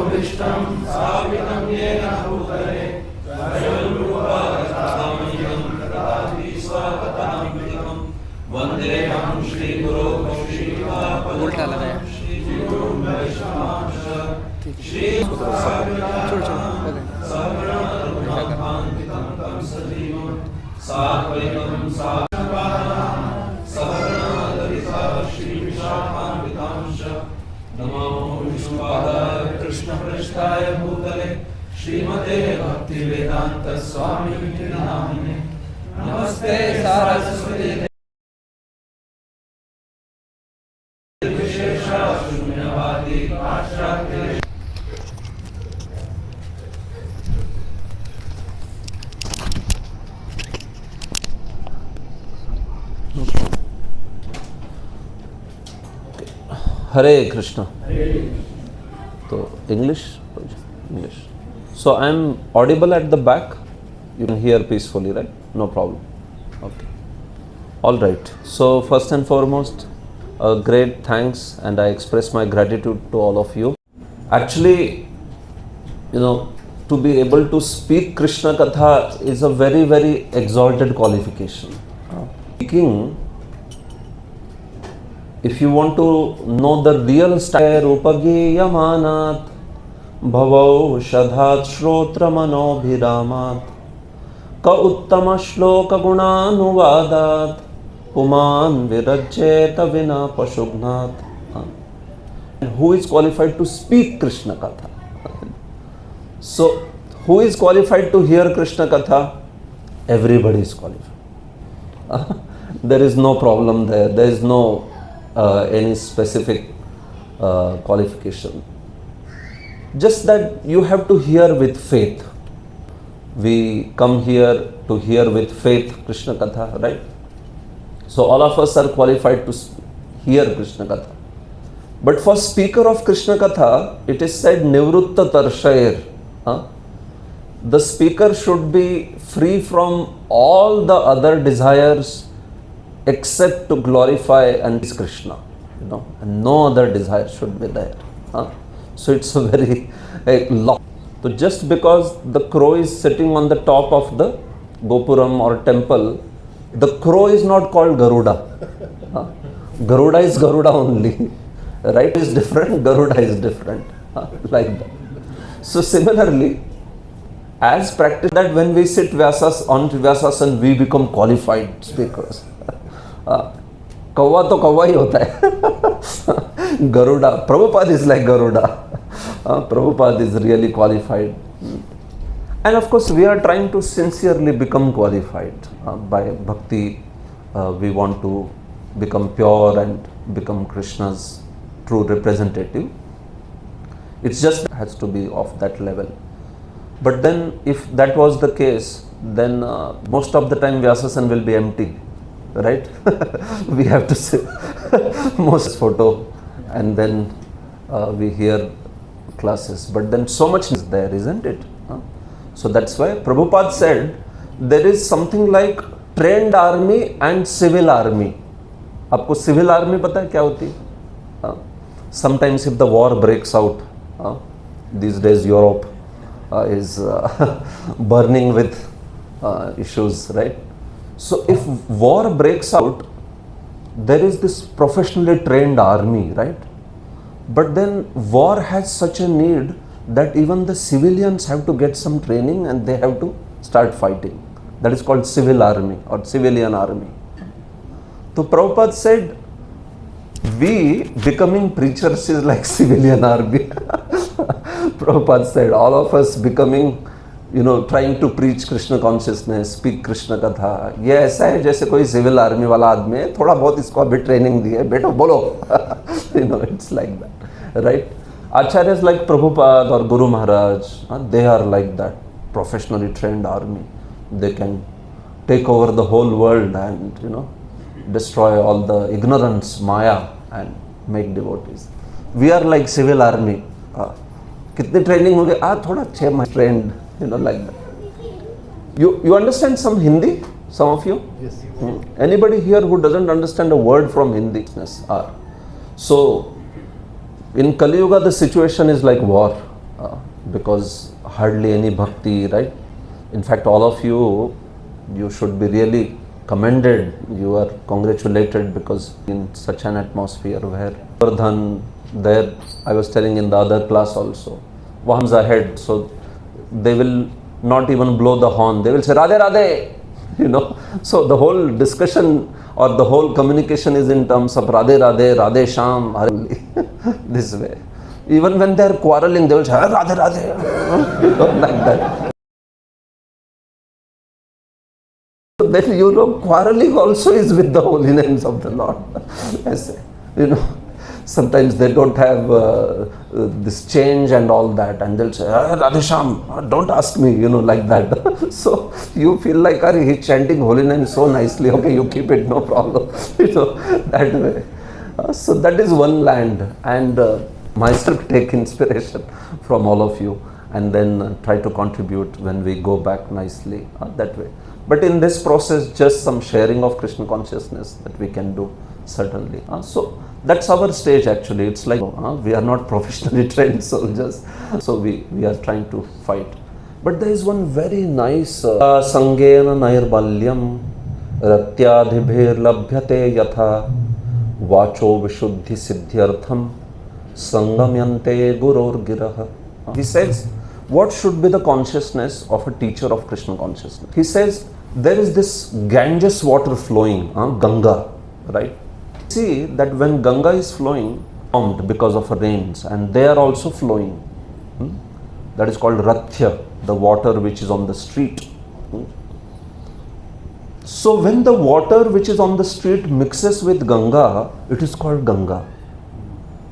समुदिष्टं स्थापितं येन भूतले स्वयं रूपा कथामयं ददाति स्वकथामृतं वन्देऽहं श्रीगुरो श्रीपादपद्मं श्रीगुरुं वैष्णवांश श्रीसागरान्वितं तं सजीवं साद्वैतं साक्षात्कारं सहगणाललिता श्रीविशाखान्वितांश नमो विष्णुपादाय कृष्णप्रेष्ठाय भूतले श्रीमते भक्तिवेदान्त स्वामिनिति नामिने नमस्ते सारस्वती विशेषा शून्यवादी पाश्चात्य Hare Krishna. So English. So I am audible at the back. You can hear peacefully, right? No problem. Okay. All right. So first and foremost, a great thanks, and I express my gratitude to all of you. Actually, to be able to speak Krishna Katha is a very, very exalted qualification. Speaking, if you want to know the real style, Rupagiyamanat Bhavau Shadhat Shrotra Manobhiramat Ka Uttama Shloka Gunanuvadat Puman Virajeta Vina Pashubnat. Who is qualified to speak Krishna Katha? So, who is qualified to hear Krishna Katha? Everybody is qualified. There is no problem there. There is no any specific qualification. Just that you have to hear with faith. We come here to hear with faith Krishna Katha, right? So all of us are qualified to hear Krishna Katha. But for speaker of Krishna Katha, it is said Nivrutta Tarshair. The speaker should be free from all the other desires except to glorify and praise Krishna, and no other desire should be there. So it's a very lock. So just because the crow is sitting on the top of the Gopuram or temple, the crow is not called Garuda. Garuda is Garuda only. Right is different, Garuda is different. Like that. So similarly, as practice that when we sit on Vyasasana, we become qualified speakers. कौवा तो कौवा ही होता है. Garuda, Prabhupada is like Garuda. Prabhupada is really qualified. And of course we are trying to sincerely become qualified. By bhakti, we want to become pure and become Krishna's true representative. It's just has to be of that level. But then if that was the case, then most of the time Vyasasana will be empty. Right? We have to say most photo and then we hear classes. But then so much is there, isn't it? So that's why Prabhupada said there is something like trained army and civil army. आपको civil army पता है क्या होती है? Sometimes if the war breaks out, these days Europe is burning with issues, right? So if war breaks out, there is this professionally trained army, right? But then war has such a need that even the civilians have to get some training and they have to start fighting. That is called civil army or civilian army. So Prabhupada said, we becoming preachers is like civilian army. Prabhupada said, all of us becoming trying to preach Krishna consciousness, speak Krishna Katha. ये ऐसा है जैसे कोई civil army वाला आदमी है, थोड़ा बहुत इसको अभी training दी है, बेटो बोलो. It's like that, right? Acharyas like Prabhupada or Guru Maharaj, they are like that, professionally trained army. They can take over the whole world and destroy all the ignorance, Maya, and make devotees. We are like civil army. कितनी training हो गई? थोड़ा 6 months trained. Like that. You understand some Hindi? Some of you? Yes. Anybody here who doesn't understand a word from Hindi? So, in Kali Yuga, the situation is like war. because hardly any bhakti, right? In fact, all of you, you should be really commended. You are congratulated because in such an atmosphere where Vardhan, there, I was telling in the other class also, Vahams ahead, so they will not even blow the horn. They will say Radhe Radhe, you know. So the whole discussion or the whole communication is in terms of Radhe Radhe, Radhe Sham, this way. Even when they are quarreling, they will say Radhe Radhe, you know, like that. Then you know, quarreling also is with the holy names of the Lord. Yes, you know, sometimes they don't have this change and all that, and they'll say, Radhe Sham, don't ask me, you know, like that. So you feel like, he's chanting holy names so nicely, okay, you keep it, no problem, you know, that way. So that is one land, and myself take inspiration from all of you, and then try to contribute when we go back nicely that way. But in this process, just some sharing of Krishna consciousness that we can do, certainly. So that's our stage actually. It's like we are not professionally trained soldiers, so we are trying to fight. But there is one very nice Sangena Nairbalyam Ratyadhibhir Labhyate Yatha Vacho Vishuddhi Siddhyartham Sangamyante Gurur Giraha. He says, what should be the consciousness of a teacher of Krishna consciousness? He says, there is this Ganges water flowing, Ganga, right? See that when Ganga is flowing, formed because of rains, and they are also flowing. That is called Rathya, the water which is on the street. So when the water which is on the street mixes with Ganga, it is called Ganga.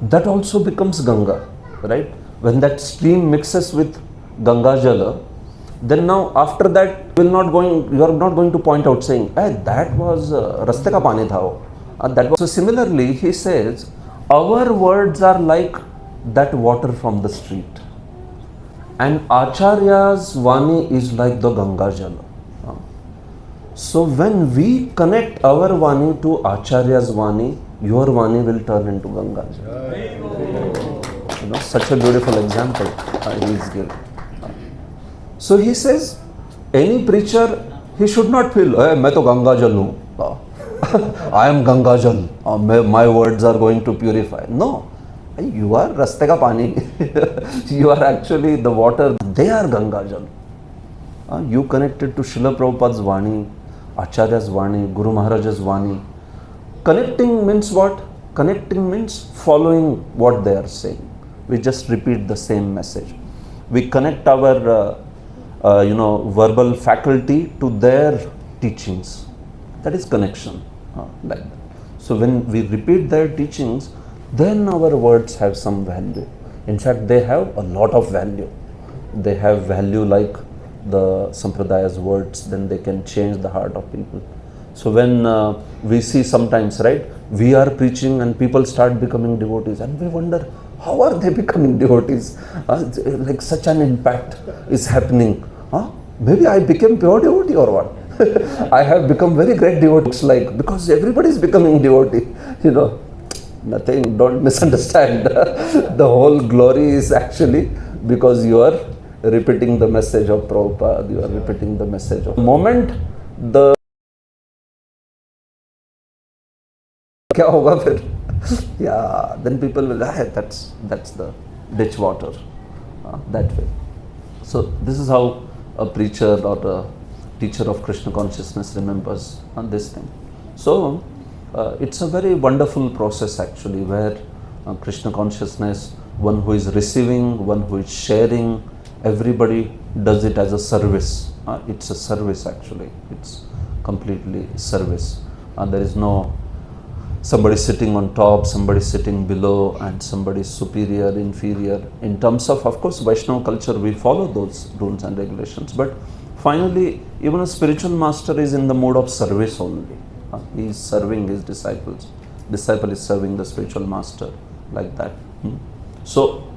That also becomes Ganga, right? When that stream mixes with Ganga Jala, then now after that you are not going to point out saying, hey, that was Raste ka pani tha wo. That was. So similarly, he says, our words are like that water from the street, and Acharya's Vani is like the Ganga Jala. So when we connect our Vani to Acharya's Vani, your Vani will turn into Ganga Jala. You know, such a beautiful example he is giving. So he says, any preacher, he should not feel, hey, main to Ganga Jal hu. I am Ganga Jal. My words are going to purify. No, you are Raste ka pani. You are actually the water. They are Ganga Jal. You connected to Srila Prabhupada's Vani, Acharya's Vani, Guru Maharaj's Vani. Connecting means what? Connecting means following what they are saying. We just repeat the same message. We connect our verbal faculty to their teachings. That is connection, like that. So when we repeat their teachings, then our words have some value. In fact, they have a lot of value. They have value like the Sampradaya's words, then they can change the heart of people. So when we see sometimes, right, we are preaching and people start becoming devotees, and we wonder, how are they becoming devotees? Like such an impact is happening. Maybe I became pure devotee or what? I have become very great devotee. It's like, because everybody is becoming devotee, you know. Nothing, don't misunderstand. The whole glory is actually because you are repeating the message of Prabhupada, you are repeating the message of the moment the kya hoga fir? Yeah, then people will, that's the ditch water, that way. So this is how a preacher or a teacher of Krishna consciousness remembers on this thing. So it's a very wonderful process actually, where Krishna consciousness, one who is receiving, one who is sharing, everybody does it as a service. It's a service actually. It's completely service. There is no somebody sitting on top, somebody sitting below, and somebody superior, inferior. In terms of course, Vaishnava culture, we follow those rules and regulations. But finally, even a spiritual master is in the mode of service only. He is serving his disciples. Disciple is serving the spiritual master, like that. So,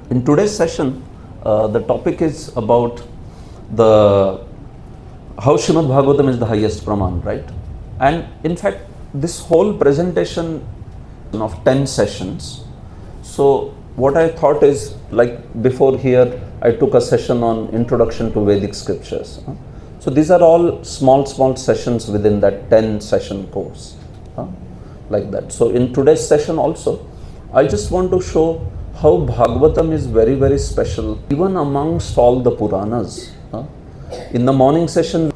in today's session, the topic is about how Srimad Bhagavatam is the highest Praman, right? And in fact, this whole presentation of 10 sessions. So what I thought is, like before here, I took a session on Introduction to Vedic Scriptures. So these are all small sessions within that 10 session course, like that. So in today's session also, I just want to show how Bhagavatam is very, very special, even amongst all the Puranas. In the morning session,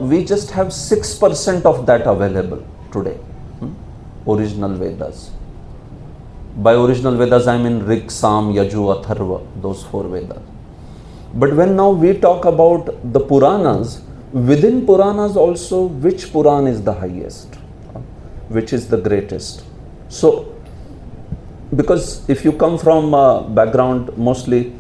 we just have 6% of that available today, original Vedas. By original Vedas, I mean Rig, Sam, Yaju, Atharva, those 4 Vedas. But when now we talk about the Puranas, within Puranas also, which Puran is the highest? Which is the greatest? So, because if you come from a background mostly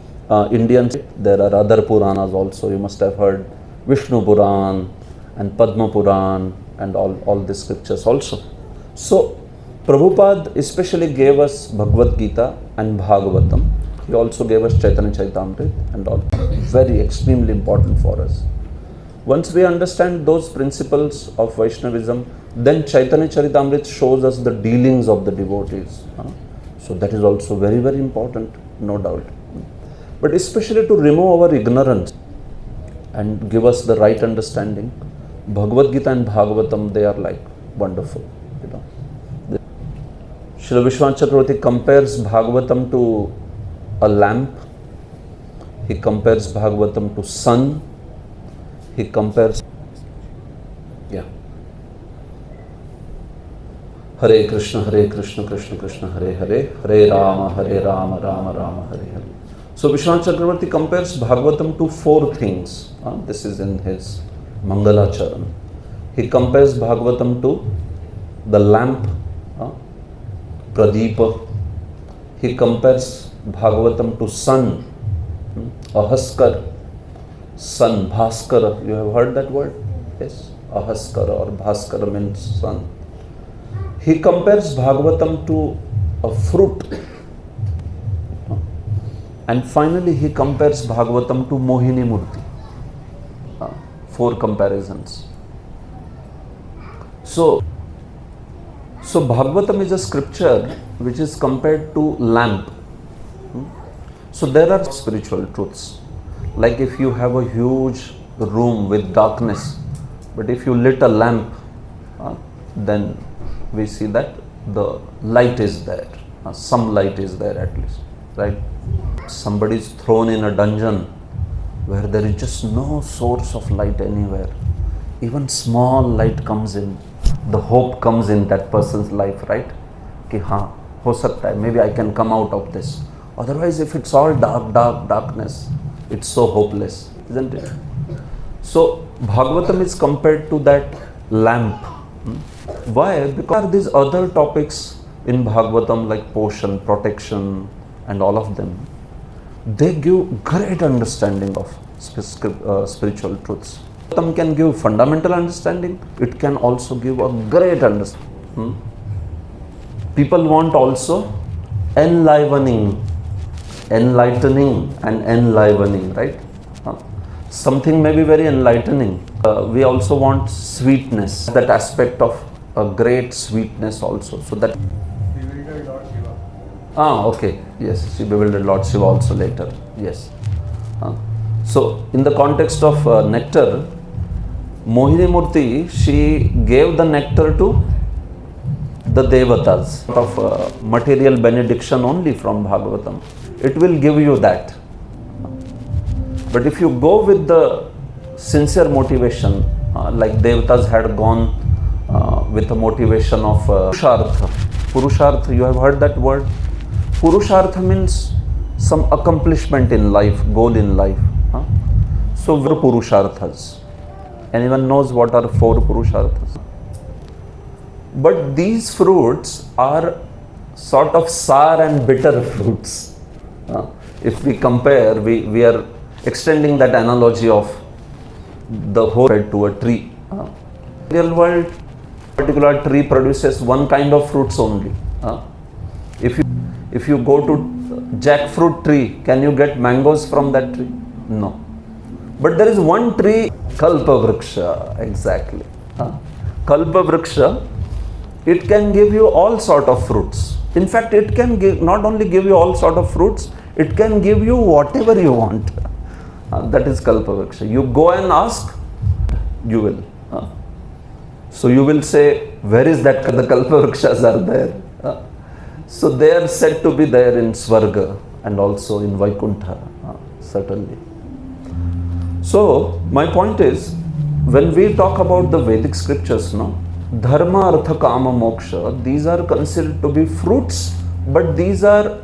Indian, there are other Puranas also. You must have heard Vishnu Puran and Padma Puran and all these scriptures also. So, Prabhupada especially gave us Bhagavad Gita and Bhagavatam. He also gave us Chaitanya Charitamrita and all. Very extremely important for us. Once we understand those principles of Vaishnavism, then Chaitanya Charitamrita shows us the dealings of the devotees. So that is also very, very important, no doubt. But especially to remove our ignorance and give us the right understanding, Bhagavad Gita and Bhagavatam, they are like wonderful. Srila Vishwanath Chakravarti compares Bhagavatam to a lamp. He compares Bhagavatam to sun. He compares, Hare Krishna, Krishna Krishna, Hare Hare, Hare Rama, Rama Rama, Hare Hare. So Vishwanath Chakravarti compares Bhagavatam to 4 things. This is in his Mangalacharan. He compares Bhagavatam to the lamp, Pradeepa. He compares Bhagavatam to sun, Ahaskar, sun, Bhaskara. You have heard that word? Yes, Ahaskara or Bhaskara means sun. He compares Bhagavatam to a fruit. And finally, he compares Bhagavatam to Mohini Murti. 4 comparisons. So Bhagavatam is a scripture which is compared to lamp. So there are spiritual truths. Like if you have a huge room with darkness, but if you lit a lamp, then we see that the light is there. Some light is there at least, right? Somebody is thrown in a dungeon where there is just no source of light anywhere. Even small light comes in. The hope comes in that person's life, right? Ki haan, ho sakta hai, maybe I can come out of this. Otherwise, if it's all darkness, it's so hopeless, isn't it? So, Bhagavatam is compared to that lamp. Why? Because these other topics in Bhagavatam like potion, protection and all of them, they give great understanding of spiritual truths. Bhagavatam can give fundamental understanding. It can also give a great understanding. People want also enlightening and enlivening, right? Something may be very enlightening. We also want sweetness, that aspect of a great sweetness also. So that bewildered Lord Shiva. Okay, yes, she bewildered Lord Shiva also later. Yes. So in the context of nectar, Mohini Murti, she gave the nectar to the Devatas of material benediction only from Bhagavatam. It will give you that. But if you go with the sincere motivation, like Devatas had gone with the motivation of Purushartha. Purushartha, you have heard that word? Purushartha means some accomplishment in life, goal in life. So, Purusharthas. Anyone knows what are 4 Purusharthas? But these fruits are sort of sour and bitter fruits. If we compare, we are extending that analogy of the whole to a tree. Real world, particular tree produces one kind of fruits only. If you go to jackfruit tree, can you get mangoes from that tree? No. But there is one tree, Kalpa Vriksha, exactly. Kalpa Vriksha, it can give you all sort of fruits. In fact, it can give, not only give you all sort of fruits, it can give you whatever you want. That is Kalpavriksha. You go and ask, you will. So you will say, where is that? The Kalpavrikshas are there. So they are said to be there in Svarga and also in Vaikuntha, certainly. So my point is, when we talk about the Vedic scriptures, no, Dharma, Artha, Kama, Moksha, these are considered to be fruits, but these are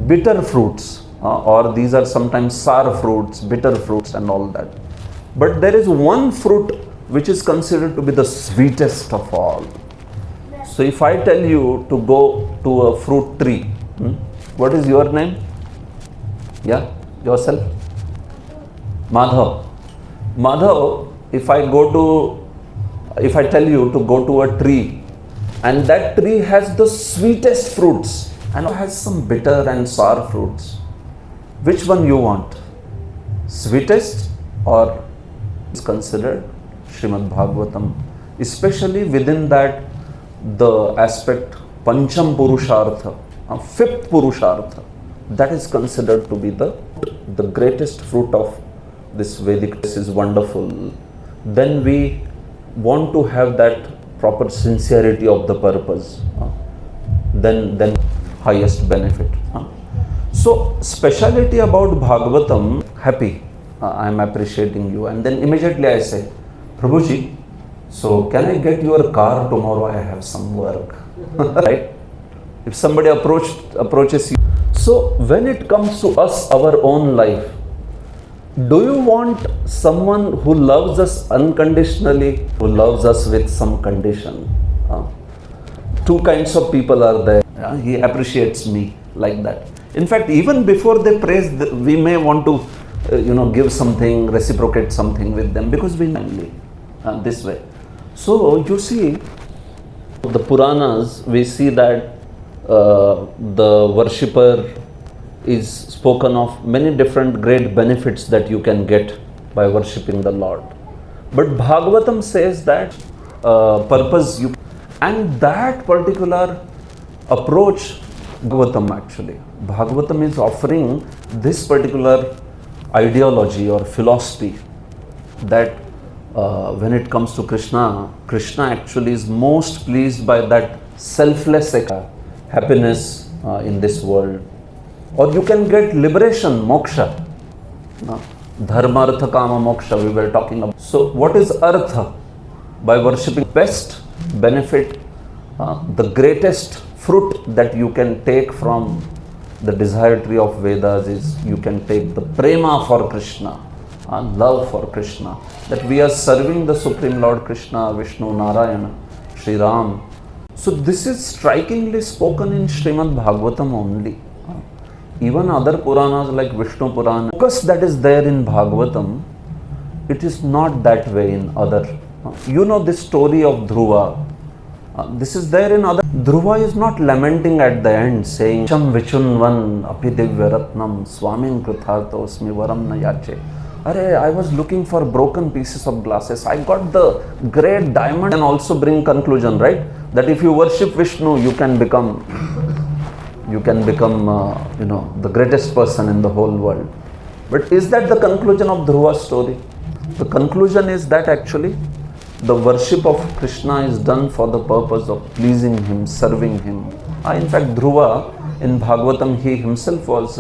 bitter fruits, or these are sometimes sour fruits, bitter fruits and all that. But there is one fruit which is considered to be the sweetest of all. So if I tell you to go to a fruit tree, what is your name? Yeah, yourself? Madhav. Madhav, if I tell you to go to a tree, and that tree has the sweetest fruits and has some bitter and sour fruits, which one you want? Sweetest or is considered Srimad Bhagavatam, especially within that the aspect Pancham Purushartha, fifth Purushartha, that is considered to be the greatest fruit of this Vedic. This is wonderful. Then we want to have that proper sincerity of the purpose, then highest benefit. So speciality about Bhagavatam, happy, I am appreciating you, and then immediately I say, Prabhuji, so can I get your car tomorrow? I have some work. Right? If somebody approaches you. So when it comes to us, our own life, do you want someone who loves us unconditionally, who loves us with some condition? Two kinds of people are there. He appreciates me like that. In fact, even before they praise, we may want to give something, reciprocate something with them, because we know this way. So you see, the Puranas, we see that the worshipper is spoken of many different great benefits that you can get by worshipping the Lord. But Bhagavatam says that purpose you, and that particular approach, Bhagavatam is offering this particular ideology or philosophy that when it comes to Krishna, Krishna actually is most pleased by that selfless happiness in this world. Or you can get liberation, moksha. Dharma, Artha, Kama, Moksha we were talking about. So what is Artha? By worshipping, best benefit, the greatest fruit that you can take from the desire tree of Vedas is you can take the prema for Krishna, love for Krishna, that we are serving the Supreme Lord Krishna, Vishnu, Narayana, Sri Ram. So this is strikingly spoken in Srimad Bhagavatam only. Even other Puranas like Vishnu Purana, focus that is there in Bhagavatam, it is not that way in other. You know this story of Dhruva. This is there in other. Dhruva is not lamenting at the end saying, Cham Vichunvan Api Divyaratnam Swamin Krithartosmi Varam Nayache. I was looking for broken pieces of glasses. I got the great diamond. And also bring conclusion, right? That if you worship Vishnu, you can become the greatest person in the whole world. But is that the conclusion of Dhruva's story? The conclusion is that actually the worship of Krishna is done for the purpose of pleasing him, serving him. In fact, Dhruva in Bhagavatam, he himself was,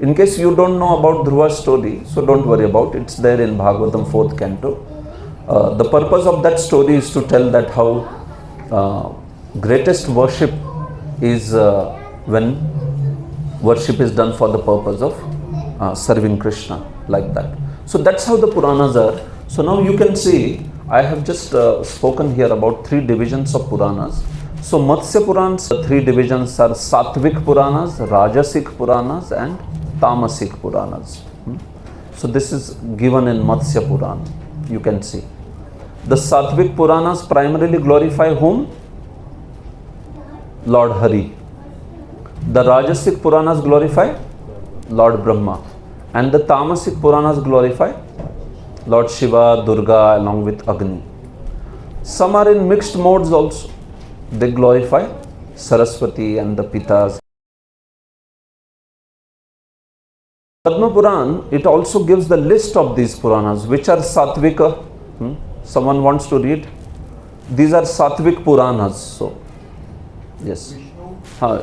in case you don't know about Dhruva's story, so don't worry about it. It's there in Bhagavatam 4th canto. The purpose of that story is to tell that how greatest worship is when worship is done for the purpose of serving Krishna, like that. So that's how the Puranas are. So now you can see, I have just spoken here about 3 divisions of Puranas. So Matsya Puranas, 3 divisions are Satvik Puranas, Rajasic Puranas and Tamasic Puranas. So this is given in Matsya Purana, you can see. The Satvik Puranas primarily glorify whom? Lord Hari. The Rajasic Puranas glorify Lord Brahma. And the Tamasic Puranas glorify Lord Shiva, Durga along with Agni. Some are in mixed modes also. They glorify Saraswati and the Pitas. Padma Puran, it also gives the list of these Puranas, which are Satvika. Someone wants to read? These are Satvik Puranas. So, yes.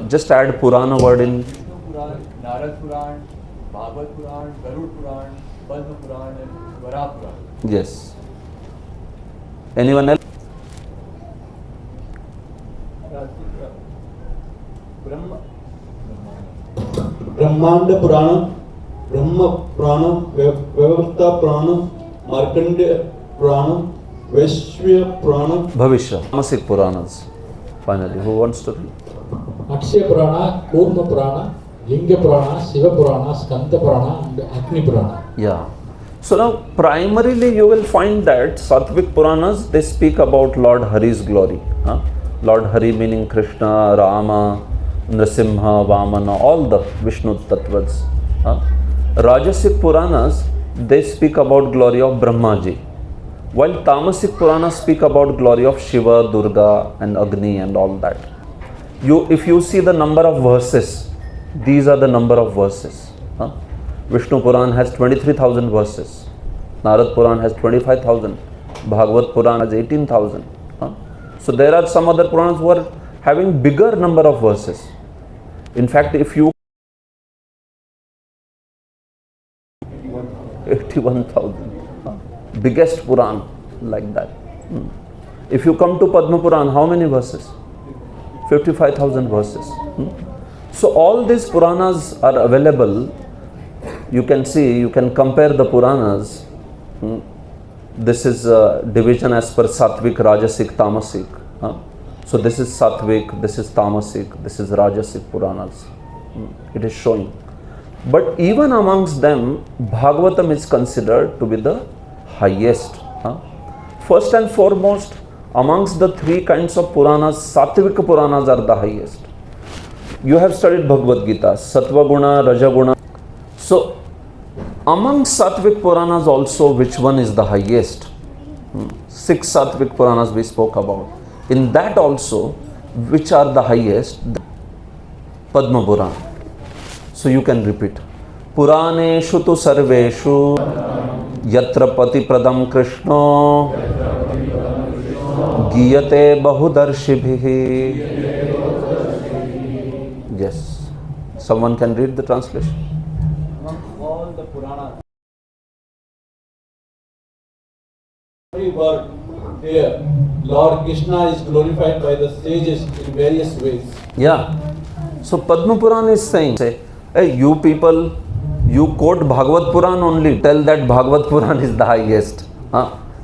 Just add Purana word in. Vishnu Puran, Narad Puran, Bhagavad Puran, Garud Puran, Padma Puran, and Vara Puran. Yes. Anyone else? Brahmanda Purana, Brahma Purana, Vyavarta Purana, Markandeya Purana, Vaishya Purana, Bhavishya. Tamasic Puranas. Finally, who wants to read? Akshaya Purana, Kurma Purana, Linga Purana, Shiva Purana, Skanda Purana, and Agni Purana. Yeah. So now, primarily you will find that Satvik Puranas, they speak about Lord Hari's glory. Lord Hari meaning Krishna, Rama, Nrasimha, Vamana, all the Vishnu Tattvas. Rajasic Puranas, they speak about glory of Brahmaji. While Tamasic Puranas speak about glory of Shiva, Durga and Agni and all that. If you see the number of verses, these are the number of verses. Vishnu Puran has 23,000 verses. Narad Puran has 25,000. Bhagavad Puran has 18,000. So there are some other Puranas who are having bigger number of verses. In fact, if you 81,000. Biggest Puran like that. If you come to Padma Puran, how many verses? 55,000 verses. So all these Puranas are available. You can see, you can compare the Puranas. This is division as per Satvik, Rajasic, Tamasic. So this is Satvik, this is Tamasic, this is Rajasic Puranas. It is showing. But even amongst them, Bhagavatam is considered to be the highest. First and foremost, amongst the three kinds of Puranas, Satvik Puranas are the highest. You have studied Bhagavad Gita, Sattva Guna, Raja Guna. So, among Satvik Puranas also, which one is the highest? 6 Satvik Puranas we spoke about. In that also, which are the highest? Padma Purana. So you can repeat. Puraneshu tu sarveshu yatra pati pradam Krishna giyate bahudarshibhihi. Yes. Someone can read the translation. Among all the Puranas, every word here, Lord Krishna is glorified by the sages in various ways. Yeah. So Padma Purana is saying, say, hey, you people, you quote Bhagavad Puran only, tell that Bhagavad Puran is the highest.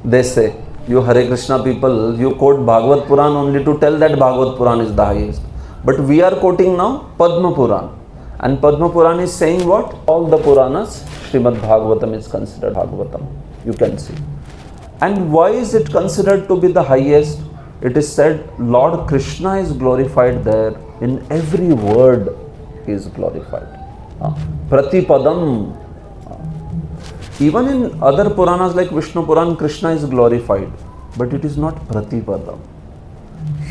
They say, you Hare Krishna people, you quote Bhagavad Puran only to tell that Bhagavad Puran is the highest. But we are quoting now Padma Puran. And Padma Puran is saying what? All the Puranas, Srimad Bhagavatam is considered Bhagavatam. You can see. And why is it considered to be the highest? It is said Lord Krishna is glorified there. In every word he is glorified. Pratipadam. Even in other Puranas like Vishnu Puran, Krishna is glorified. But it is not Pratipadam.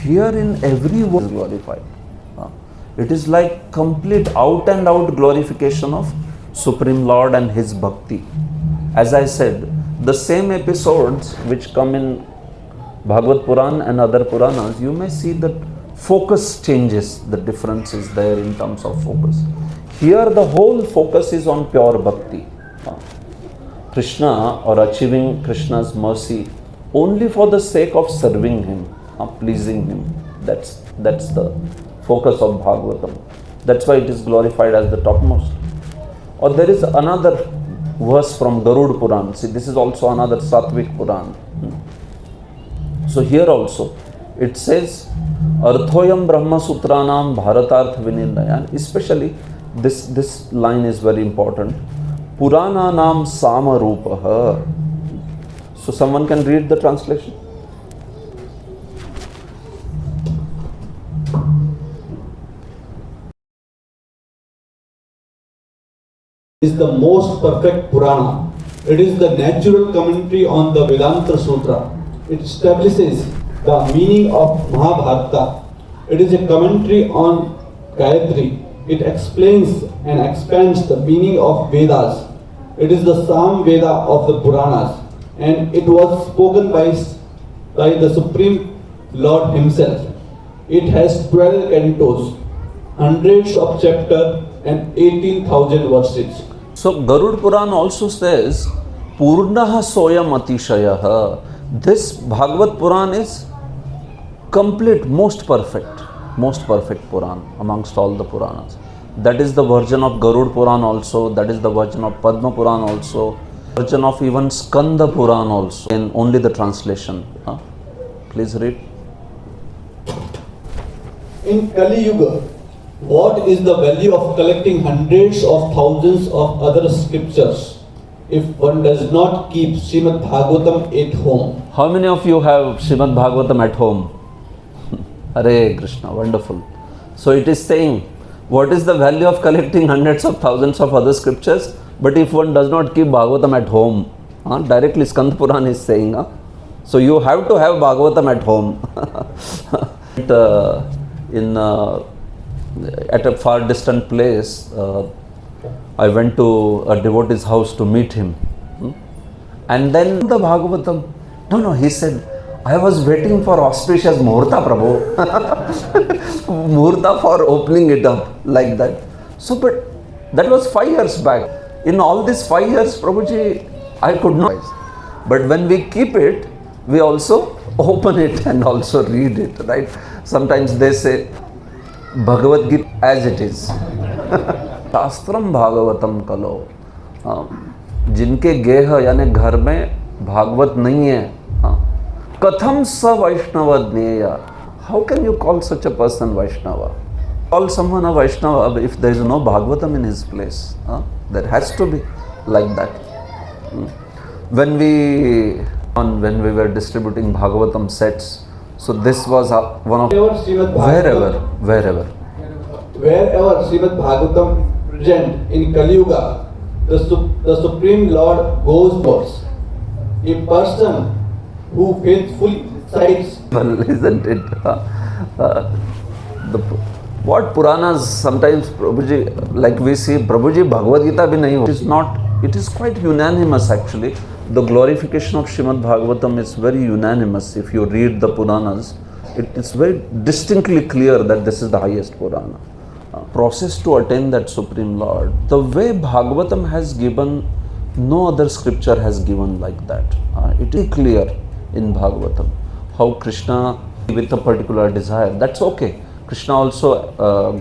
Here in every word is glorified. It is like complete out and out glorification of Supreme Lord and His Bhakti. As I said, the same episodes which come in Bhagavad Puran and other Puranas, you may see that focus changes, the difference is there in terms of focus. Here the whole focus is on pure Bhakti. Krishna, or achieving Krishna's mercy only for the sake of serving Him, pleasing Him. That's the focus of Bhagavatam. That's why it is glorified as the topmost. Or there is another verse from Garud Puran. See, this is also another Satvik Puran. So here also it says Arthoyam Brahma Sutranam Bharatarth Vinirnayan. Especially this line is very important. Purana Nam Samarupaha. So someone can read the translation. Is the most perfect Purana. It is the natural commentary on the Vedanta Sutra. It establishes the meaning of Mahabharata. It is a commentary on Gayatri. It explains and expands the meaning of Vedas. It is the Sam Veda of the Puranas, and it was spoken by the Supreme Lord Himself. It has 12 cantos, hundreds of chapters, and 18,000 verses. So Garud Puran also says, Purnaha Soyam Atishayaha. This Bhagavad Puran is complete, most perfect Puran amongst all the Puranas. That is the version of Garud Puran also, that is the version of Padma Puran also, version of even Skanda Puran also, in only the translation. Please read. In Kali Yuga, what is the value of collecting hundreds of thousands of other scriptures if one does not keep Srimad Bhagavatam at home? How many of you have Srimad Bhagavatam at home? Hare Krishna, wonderful. So it is saying, what is the value of collecting hundreds of thousands of other scriptures, but if one does not keep Bhagavatam at home? Directly Skanda Puran is saying. So you have to have Bhagavatam at home. At a far distant place, I went to a devotee's house to meet him. And then the Bhagavatam, no, he said, I was waiting for auspicious Muhurta, Prabhu. Muhurta for opening it up, like that. So, but that was 5 years back. In all these 5 years, Prabhuji, I could not. But when we keep it, we also open it and also read it, right? Sometimes they say, Bhagavad Gita as it is. Shastram Bhagavatam Kalo. जिनके गेह यानी घर में भागवत नहीं है, Katham sa Vaishnava Jneya. How can you call such a person Vaishnava? Call someone a Vaishnava if there is no Bhagavatam in his place. There has to be like that. When we were distributing Bhagavatam sets, so this was one of wherever Srimad Bhagavatam present in Kali Yuga, the Supreme Lord goes first. A person who faithfully cites. Well, isn't it? What Puranas sometimes Prabhuji, like we see Prabhuji Bhagavad Gita bhi nahi ho. It is not. It is quite unanimous actually. The glorification of Srimad Bhagavatam is very unanimous. If you read the Puranas, it is very distinctly clear that this is the highest Purana. Process to attain that Supreme Lord. The way Bhagavatam has given, no other scripture has given like that. It is clear in Bhagavatam how Krishna with a particular desire. That's okay. Krishna also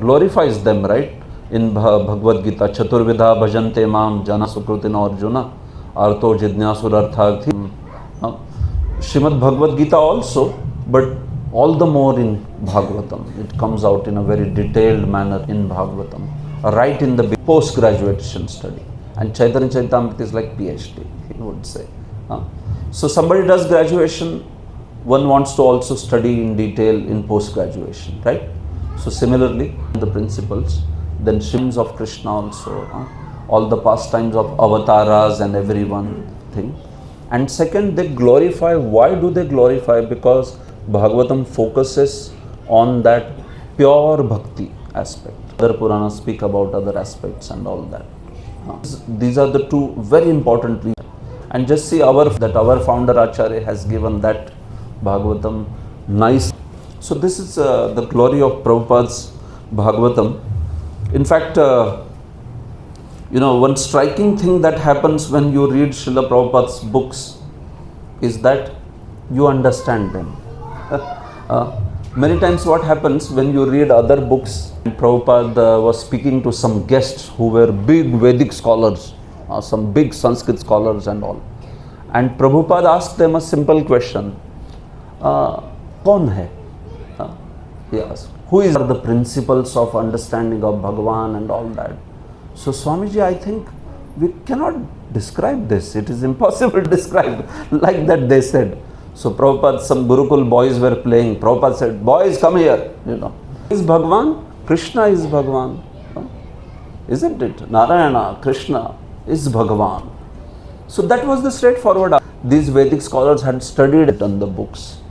glorifies them, right? In Bhagavad Gita, Chaturvidha bhajante mam jana sukrutina arjuna arto jidnyasur artharthi. Srimad Bhagavad Gita also, but all the more in Bhagavatam. It comes out in a very detailed manner in Bhagavatam, right in the post-graduation study. And Chaitanya Charitamrita is like PhD, he would say. So somebody does graduation, one wants to also study in detail in post-graduation, right? So similarly, the principles, then Shrims of Krishna also, all the pastimes of avatars and everyone thing. And second, they glorify. Why do they glorify? Because Bhagavatam focuses on that pure bhakti aspect. Other Puranas speak about other aspects and all that. These are the two very important reasons. And just see our founder Acharya has given that Bhagavatam nice. So this is the glory of Prabhupada's Bhagavatam. In fact, one striking thing that happens when you read Srila Prabhupada's books is that you understand them. Many times what happens when you read other books, Prabhupada was speaking to some guests who were big Vedic scholars, some big Sanskrit scholars and all. And Prabhupada asked them a simple question, Kaun hai? He asked, who is the principles of understanding of Bhagavan and all that? So Swamiji, I think we cannot describe this. It is impossible to describe like that, they said. So Prabhupada, some Gurukul boys were playing. Prabhupada said, boys, come here. Is Bhagavan? Krishna is Bhagavan. Isn't it? Narayana, Krishna is Bhagavan. So that was the straightforward. These Vedic scholars had studied it on the books.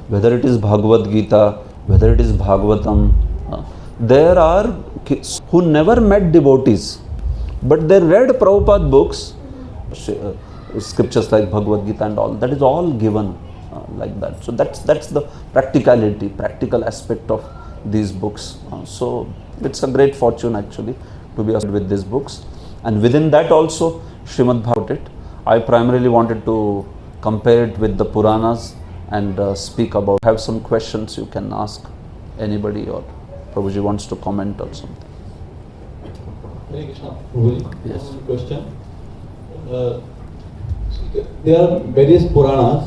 Whether it is Bhagavad Gita, whether it is Bhagavatam. There are kids who never met devotees, but they read Prabhupada books, scriptures like Bhagavad Gita and all. That is all given like that. So that's the practical aspect of these books. So it's a great fortune actually to be associated with these books. And within that also, Srimad Bhagavatam, I primarily wanted to compare it with the Puranas and speak about. Have some questions you can ask anybody, or Prabhuji wants to comment or something. Hare Krishna. Prabhuji, Yes. one question. There are various Puranas.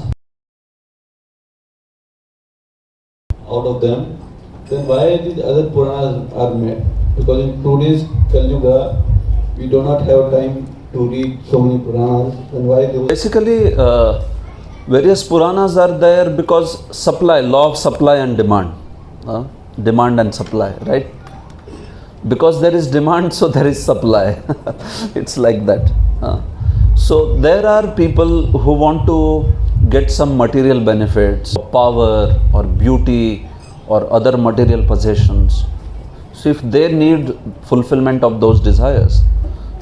Out of them, then why these other Puranas are made? Because in today's Kali Yuga, we do not have time to read so many Puranas. Then why they? Basically, various Puranas are there because supply, law of supply and demand. Demand and supply, right? Because there is demand, so there is supply. It's like that. So there are people who want to get some material benefits, power or beauty or other material possessions. So if they need fulfillment of those desires,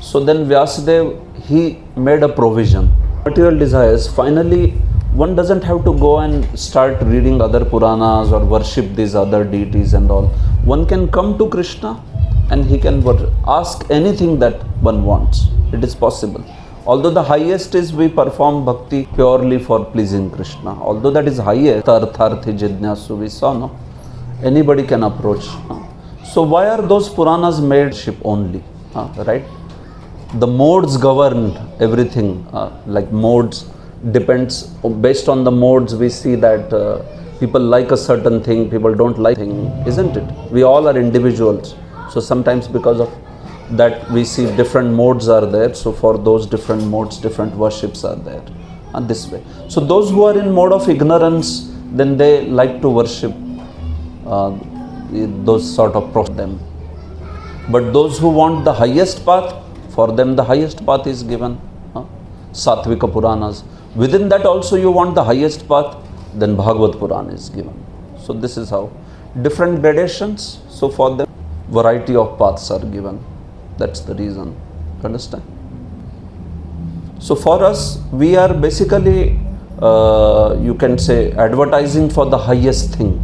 so then Vyasadeva, he made a provision. Material desires, finally one doesn't have to go and start reading other Puranas or worship these other deities and all. One can come to Krishna and he can ask anything that one wants. It is possible. Although the highest is we perform bhakti purely for pleasing Krishna. Although that is highest, artharthi jidnyasu, we saw, no? Anybody can approach. So why are those Puranas made ship only? Right? The modes govern everything. Like modes depends, based on the modes we see that people like a certain thing, people don't like thing, isn't it? We all are individuals. So sometimes because of that we see different modes are there. So for those different modes, different worships are there. And this way. So those who are in mode of ignorance, then they like to worship those sort of them. But those who want the highest path, for them the highest path is given. Satvika Puranas. Within that also you want the highest path, then Bhagavad Purana is given. So this is how. Different gradations, so for them variety of paths are given. That's the reason. Understand? So for us, we are basically, you can say, advertising for the highest thing.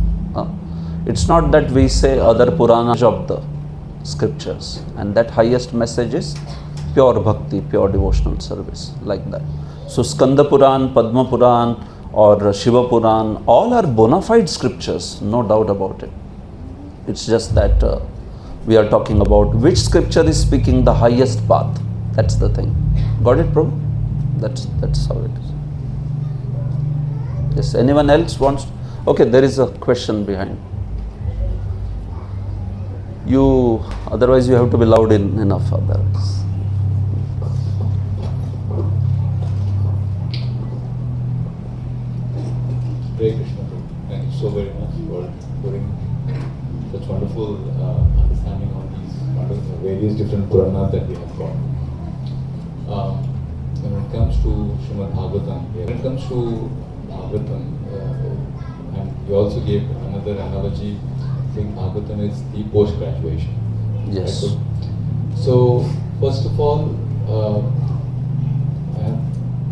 It's not that we say other Puranas of the scriptures, and that highest message is pure bhakti, pure devotional service, like that. So Skanda Puran, Padma Puran or Shiva Puran, all are bona fide scriptures, no doubt about it. It's just that we are talking about which scripture is speaking the highest path. That's the thing. Got it, Prabhu? That's how it is. Yes, anyone else wants? Okay, there is a question behind. Otherwise you have to be loud enough otherwise. Hare Krishna. Thank you so very much for putting such wonderful understanding on these various different Puranas that we have got. When it comes to Srimad Bhagavatam, when it comes to Bhagavatam, and you also gave another analogy, saying Bhagavatam is the post-graduation. Yes. Right? So, first of all, I have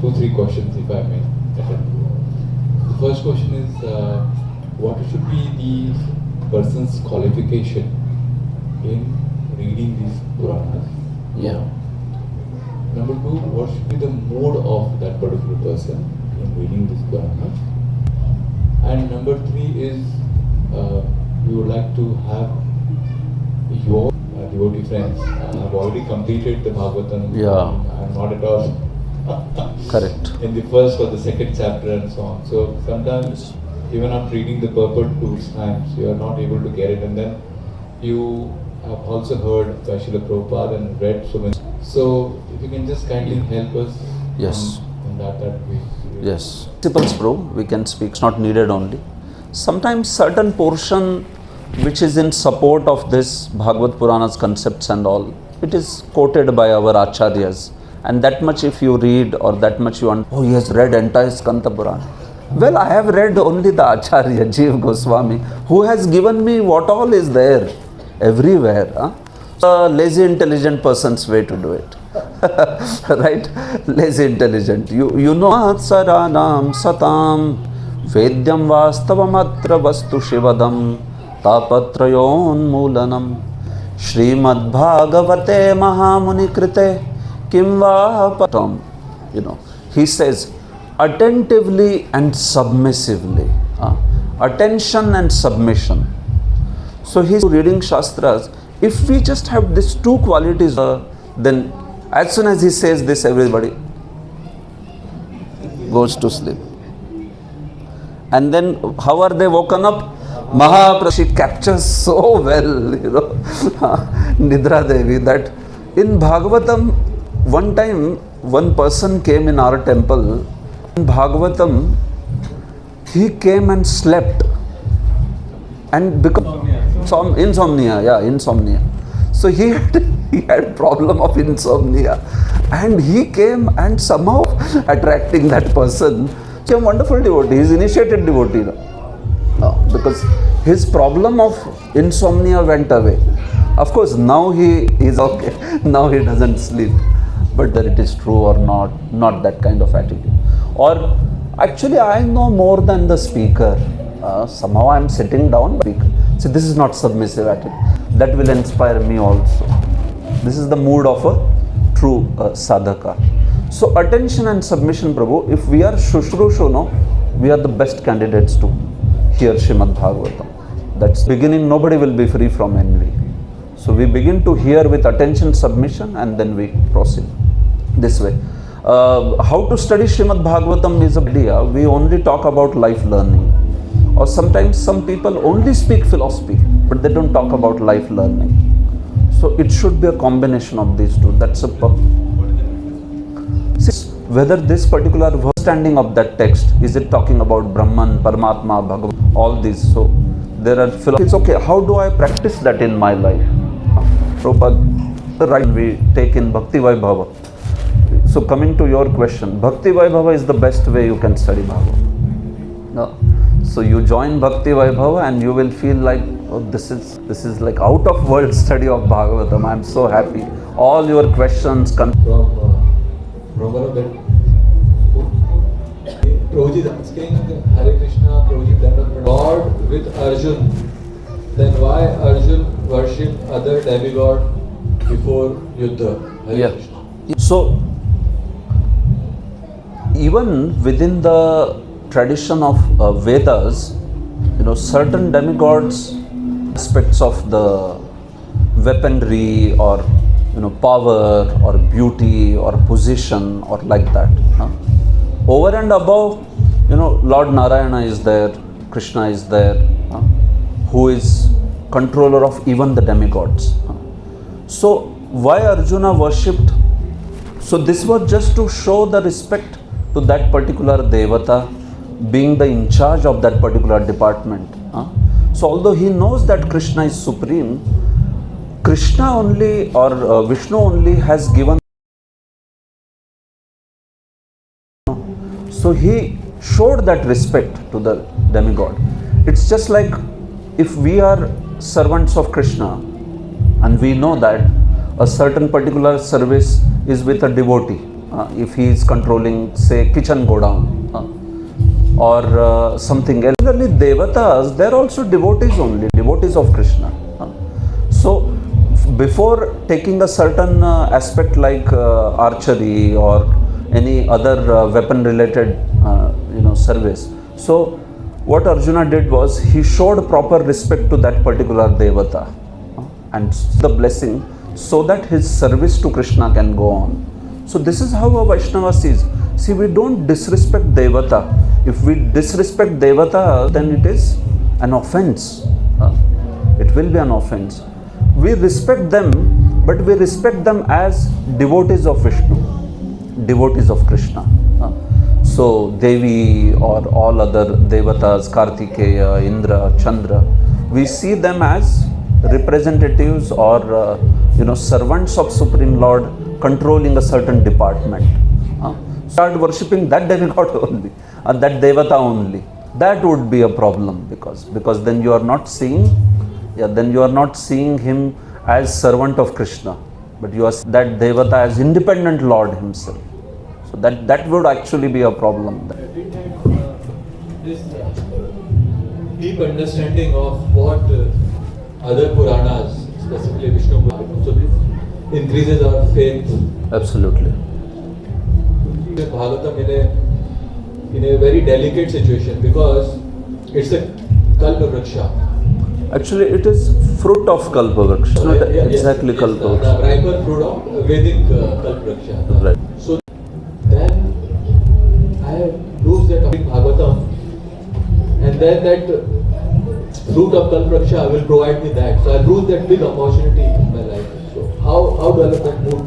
2-3 questions, if I may. The first question is, what should be the person's qualification in reading these Puranas? Yeah. Number 2, what should be the mode of that particular person in reading this Puranas? And number 3 is, we would like to have your devotee friends. I've already completed the Bhagavatam. Yeah. I'm not at all Correct. in the first or the second chapter and so on. So sometimes even after reading the purport 2 times, you are not able to get it, and then you have also heard by Srila Prabhupada and read so many. So if you can just kindly help us Yes. on that we Yes. Principles, bro, we can speak. It's not needed only. Sometimes certain portion which is in support of this Bhagavad Purana's concepts and all, it is quoted by our acharyas. And that much if you read or that much you want, oh, he has read entire Skanda Purana. Well, I have read only the Acharya Jiva Goswami, who has given me what all is there everywhere. A lazy intelligent person's way to do it. Right? Lazy intelligent. You know Saranam Satam Vedyam Vastavamatra Vastu Shivadam Tapatrayon Mulanam Srimad Bhagavate Mahamuni Krite Kimva Patam. He says attentively and submissively. Attention and submission. So he's reading Shastras. If we just have these two qualities, then as soon as he says this, everybody goes to sleep. And then how are they woken up? Mahaprabhu captures so well, Nidra Devi, that in Bhagavatam, one time one person came in our temple. In Bhagavatam, he came and slept and become insomnia. So he had problem of insomnia, and he came and somehow attracting that person. He is a wonderful devotee. He is initiated devotee because his problem of insomnia went away. Of course, now he is okay. Now he doesn't sleep. But whether it is true or not that kind of attitude. Or actually, I know more than the speaker. Somehow I am sitting down. See, this is not submissive attitude. That will inspire me also. This is the mood of a true sadhaka. So attention and submission, Prabhu. If we are Shushrushu, we are the best candidates to hear Srimad Bhagavatam. That's beginning. Nobody will be free from envy. So we begin to hear with attention, submission, and then we proceed this way. How to study Srimad Bhagavatam is an idea. We only talk about life learning. Or sometimes some people only speak philosophy, but they don't talk about life learning. So it should be a combination of these two. That's a whether this particular understanding of that text, is it talking about Brahman, Paramatma, Bhagavan, all these. So there are philosophies. Okay, how do I practice that in my life? Prabhupada, right, we take in Bhakti Vaibhava. So coming to your question, Bhakti Vaibhava is the best way you can study Bhagavatam. No. So you join Bhakti Vaibhava and you will feel like, oh, this is like out of world study of Bhagavatam. I am so happy. All your questions from Prabhuji asking Hare Krishna, Prabhuji, God with Arjun, then why Arjun worshipped other demigod before Yuddha? Hare Krishna. So even within the tradition of Vedas, certain demigods, aspects of the weaponry or power or beauty or position or like that. Over and above, Lord Narayana is there, Krishna is there, who is controller of even the demigods. So why Arjuna worshipped? So this was just to show the respect to that particular devata, being the in charge of that particular department. So although he knows that Krishna is supreme, Krishna only or Vishnu only has given. So he showed that respect to the demigod. It's just like if we are servants of Krishna and we know that a certain particular service is with a devotee, if he is controlling, say, kitchen go down or something else. Similarly, devatas, they are also devotees only, devotees of Krishna. So before taking a certain aspect like archery or any other weapon related service, so what Arjuna did was he showed proper respect to that particular devata and the blessing so that his service to Krishna can go on. So this is how a Vaishnava sees. See, we don't disrespect devata. If we disrespect devata, then it is an offense. It will be an offense. We respect them, but we respect them as devotees of Vishnu, devotees of Krishna. So Devi or all other devatas, Kartikeya, Indra, Chandra, we see them as representatives or servants of Supreme Lord controlling a certain department. start worshipping that demigod only, or that devata only, that would be a problem, because then you are not seeing, then you are not seeing him as servant of Krishna, but you are that devata as independent Lord himself. So that would actually be a problem. This deep understanding of what other Puranas, specifically Vishnu Purana, so this increases our faith. Absolutely. Bhagavatam in a very delicate situation because it's a Kalpa Vriksha. Actually, it is fruit of Kalpa Vriksha, not exactly yes, Kalpa the Vriksha. riper fruit of Vedic Kalpa Vriksha. Right. So then I have proved that in Bhagavatam, and then that fruit of Kalpa Vriksha will provide me that. So I proved that big opportunity in my life. So how do I look at mood?